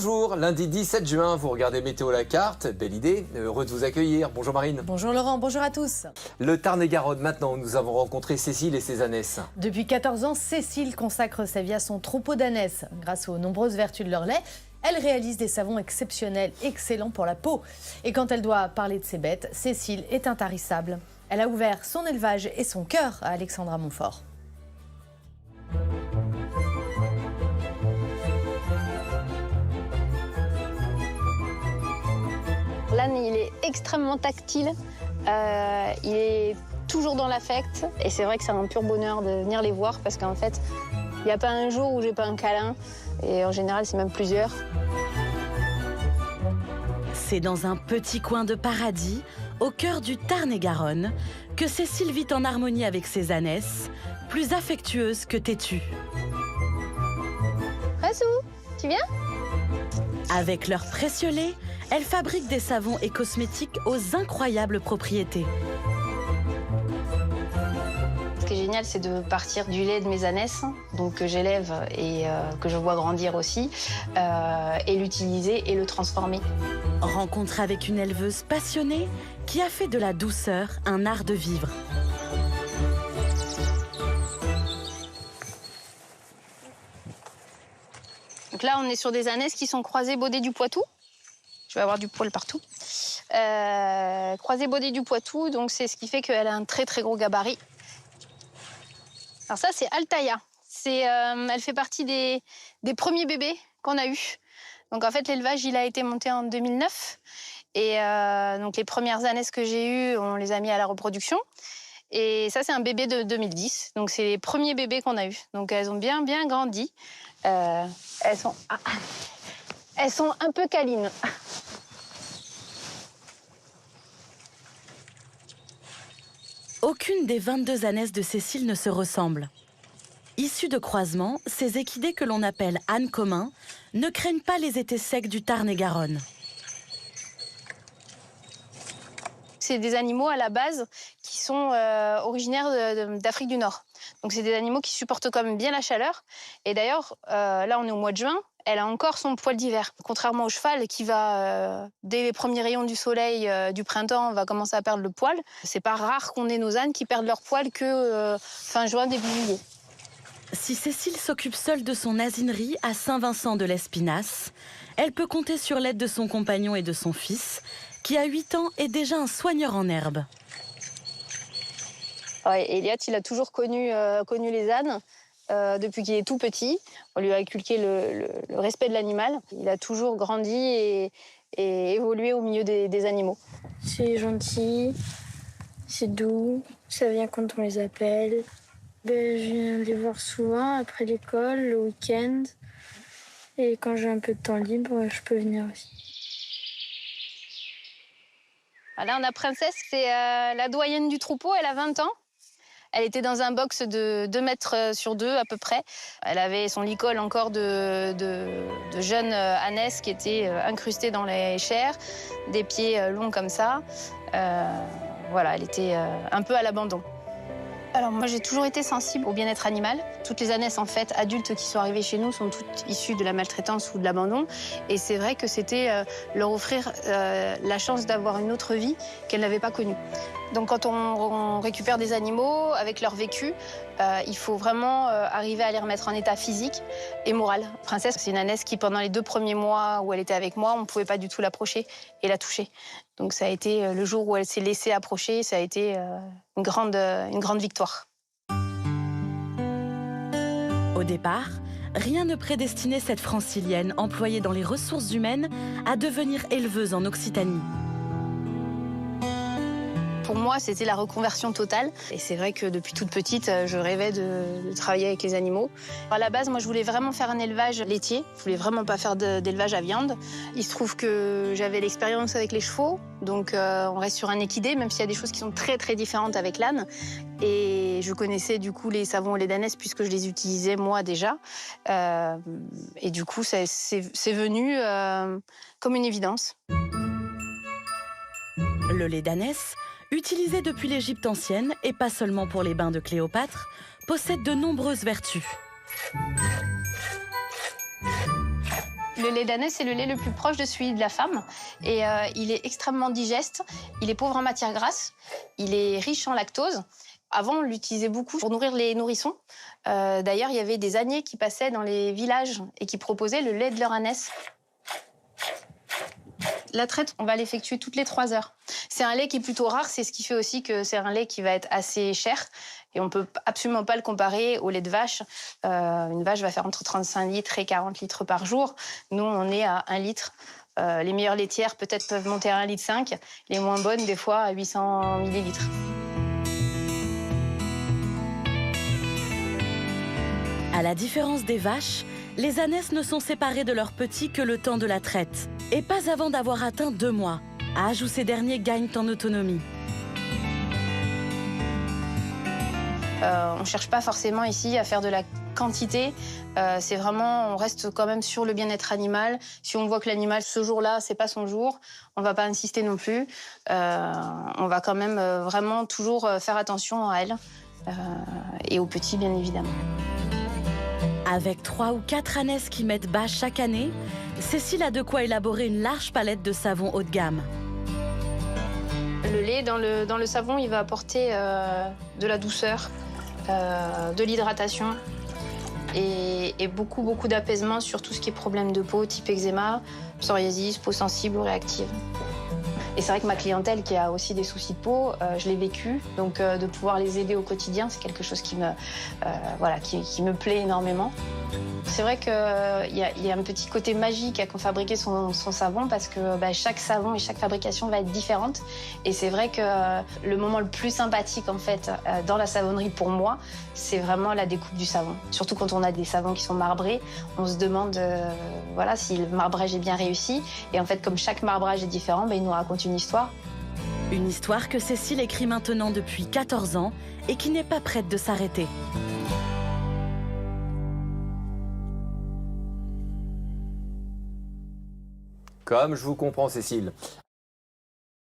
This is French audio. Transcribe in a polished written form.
Bonjour, lundi 17 juin, vous regardez Météo la carte, belle idée, heureux de vous accueillir. Bonjour Marine. Bonjour Laurent, bonjour à tous. Le Tarn-et-Garonne maintenant, nous avons rencontré Cécile et ses ânesses. Depuis 14 ans, Cécile consacre sa vie à son troupeau d'ânesses. Grâce aux nombreuses vertus de leur lait, elle réalise des savons exceptionnels, excellents pour la peau. Et quand elle doit parler de ses bêtes, Cécile est intarissable. Elle a ouvert son élevage et son cœur à Alexandra Montfort. L'âne, il est extrêmement tactile, il est toujours dans l'affect et c'est vrai que c'est un pur bonheur de venir les voir parce qu'en fait, il n'y a pas un jour où j'ai pas un câlin et en général, c'est même plusieurs. C'est dans un petit coin de paradis, au cœur du Tarn-et-Garonne, que Cécile vit en harmonie avec ses ânesses, plus affectueuse que têtue. Rassou, tu viens ? Avec leur précieux lait, elle fabrique des savons et cosmétiques aux incroyables propriétés. Ce qui est génial, c'est de partir du lait de mes ânesses, donc que j'élève et que je vois grandir aussi, et l'utiliser et le transformer. Rencontre avec une éleveuse passionnée qui a fait de la douceur un art de vivre. Donc là, on est sur des ânesses qui sont croisées Baudet du Poitou. Je vais avoir du poil partout. Croisée Baudet du Poitou, donc c'est ce qui fait qu'elle a un très très gros gabarit. Alors ça, c'est Altaïa. Elle fait partie des premiers bébés qu'on a eus. Donc en fait, l'élevage, il a été monté en 2009. Et donc les premières ânesses que j'ai eues, on les a mis à la reproduction. Et ça, c'est un bébé de 2010. Donc c'est les premiers bébés qu'on a eus. Donc elles ont bien grandi. Elles sont un peu câlines. Aucune des 22 ânesses de Cécile ne se ressemble. Issues de croisements, ces équidés que l'on appelle ânes communs ne craignent pas les étés secs du Tarn-et-Garonne. C'est des animaux à la base qui sont originaires d'Afrique du Nord. Donc c'est des animaux qui supportent quand même bien la chaleur. Et d'ailleurs, là on est au mois de juin, elle a encore son poil d'hiver. Contrairement au cheval qui va, dès les premiers rayons du soleil du printemps, va commencer à perdre le poil. C'est pas rare qu'on ait nos ânes qui perdent leur poil que fin juin, début juillet. Si Cécile s'occupe seule de son asinerie à Saint-Vincent de l'Espinasse, elle peut compter sur l'aide de son compagnon et de son fils, qui à 8 ans est déjà un soigneur en herbe. Ouais, Elliot, il a toujours connu les ânes depuis qu'il est tout petit. On lui a inculqué le respect de l'animal. Il a toujours grandi et évolué au milieu des animaux. C'est gentil, c'est doux, ça vient quand on les appelle. Je viens les voir souvent après l'école, le week-end. Et quand j'ai un peu de temps libre, je peux venir aussi. Là, on a Princesse, c'est la doyenne du troupeau, elle a 20 ans. Elle était dans un box de 2 mètres sur 2 à peu près. Elle avait son licol encore de jeunes ânesses qui étaient incrustées dans les chairs, des pieds longs comme ça. Voilà, elle était un peu à l'abandon. Alors moi, j'ai toujours été sensible au bien-être animal. Toutes les ânesses, en fait, adultes qui sont arrivées chez nous sont toutes issues de la maltraitance ou de l'abandon. Et c'est vrai que c'était leur offrir la chance d'avoir une autre vie qu'elles n'avaient pas connue. Donc quand on récupère des animaux avec leur vécu, il faut vraiment arriver à les remettre en état physique et moral. Princesse, c'est une ânesse qui, pendant les 2 premiers mois où elle était avec moi, on ne pouvait pas du tout l'approcher et la toucher. Donc ça a été le jour où elle s'est laissée approcher, ça a été une grande victoire. Au départ, rien ne prédestinait cette francilienne employée dans les ressources humaines à devenir éleveuse en Occitanie. Pour moi, c'était la reconversion totale. Et c'est vrai que depuis toute petite, je rêvais de travailler avec les animaux. À la base, moi, je voulais vraiment faire un élevage laitier. Je voulais vraiment pas faire d'élevage à viande. Il se trouve que j'avais l'expérience avec les chevaux. Donc, on reste sur un équidé, même s'il y a des choses qui sont très, très différentes avec l'âne. Et je connaissais du coup les savons au lait d'ânesse puisque je les utilisais moi déjà. Et du coup, c'est venu comme une évidence. Le lait d'ânesse, utilisé depuis l'Égypte ancienne et pas seulement pour les bains de Cléopâtre, possède de nombreuses vertus. Le lait d'ânesse, c'est le lait le plus proche de celui de la femme. Et il est extrêmement digeste, il est pauvre en matières grasses, il est riche en lactose. Avant, on l'utilisait beaucoup pour nourrir les nourrissons. D'ailleurs, il y avait des âniers qui passaient dans les villages et qui proposaient le lait de leur ânesse. La traite, on va l'effectuer toutes les 3 heures. C'est un lait qui est plutôt rare, c'est ce qui fait aussi que c'est un lait qui va être assez cher. Et on ne peut absolument pas le comparer au lait de vache. Une vache va faire entre 35 litres et 40 litres par jour. Nous, on est à 1 litre. Les meilleures laitières, peut-être, peuvent monter à 1,5 litre. Les moins bonnes, des fois, à 800 millilitres. À la différence des vaches, les ânesses ne sont séparées de leurs petits que le temps de la traite. Et pas avant d'avoir atteint 2 mois, âge où ces derniers gagnent en autonomie. On ne cherche pas forcément ici à faire de la quantité. C'est vraiment, on reste quand même sur le bien-être animal. Si on voit que l'animal, ce jour-là, c'est pas son jour, on va pas insister non plus. On va quand même vraiment toujours faire attention à elle et aux petits, bien évidemment. Avec 3 ou 4 ânesses qui mettent bas chaque année, Cécile a de quoi élaborer une large palette de savons haut de gamme. Le lait dans le savon, il va apporter de la douceur, de l'hydratation et beaucoup d'apaisement sur tout ce qui est problème de peau, type eczéma, psoriasis, peau sensible ou réactive. Et c'est vrai que ma clientèle qui a aussi des soucis de peau, je l'ai vécu. Donc de pouvoir les aider au quotidien, c'est quelque chose qui me plaît énormément. C'est vrai qu'il y a un petit côté magique à fabriquer son savon parce que chaque savon et chaque fabrication va être différente. Et c'est vrai que le moment le plus sympathique en fait dans la savonnerie pour moi, c'est vraiment la découpe du savon. Surtout quand on a des savons qui sont marbrés, on se demande si le marbrage est bien réussi. Et en fait, comme chaque marbrage est différent, il nous raconte une histoire. Une histoire que Cécile écrit maintenant depuis 14 ans et qui n'est pas prête de s'arrêter. Comme je vous comprends, Cécile.